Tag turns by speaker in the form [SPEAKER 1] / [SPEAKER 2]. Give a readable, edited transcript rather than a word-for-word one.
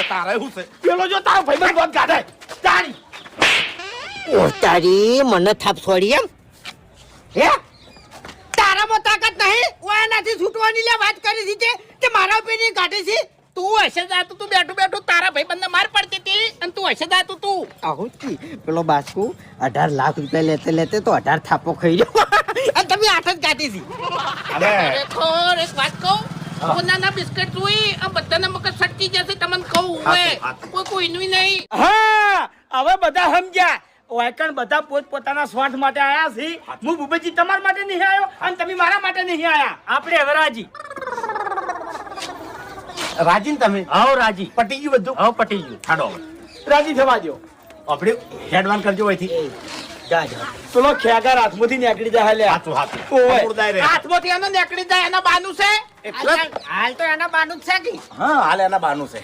[SPEAKER 1] તારે શું છે પેલો જો તારો ભાઈબંધ બોધ કાઢે તારી
[SPEAKER 2] ઓ તારી મને થાપ છોડી એમ હે તારામાં તાકાત નહીં ઓયાનાથી છૂટવાની લે વાત કરી દીધી કે મારા પેની કાઢે છે
[SPEAKER 3] તું હશે જાતું તું બેઠું બેઠું તારા ભાઈબંધને માર પડતી હતી અને તું હશે જાતું તું
[SPEAKER 2] આવું કી પેલો બાસ્કુ 18 લાખ રૂપિયા લેતે લેતે તો 18 થાપો ખાઈ ગયો અને તમે 8 જ કાઢી છે
[SPEAKER 3] ખરેખર એક વાત કહું નાના બિસ્કટ જોઈ આ બધાના મગજ સટકી જશે તમને કહું હવે કોઈ કોઈનું નહીં
[SPEAKER 1] હા હવે બધા સમજ્યા ઓયકણ બધા પોત પોતાના સ્વાર્થ માટે આયા છે હું ભૂપેજી તમારા માટે નહીં આવ્યો અને તમે મારા માટે નહીં આયા આપણે હવે રાજી રાજી તમે
[SPEAKER 4] આવો રાજી
[SPEAKER 1] પટી ગયું બધું
[SPEAKER 4] આવો પટી ગયું
[SPEAKER 1] હાડો રાજી થવા દો આપણે હેડવાન કરજો અહીંથી પેલો ખેગાર હાથમાંથી નીકળી જાય લે હાથો
[SPEAKER 3] હાથમાંથી એનો નીકળી જાય એના બાનું છે
[SPEAKER 2] હાલ તો એના બાનું જ છે કે
[SPEAKER 1] હા હાલ એના બાનું છે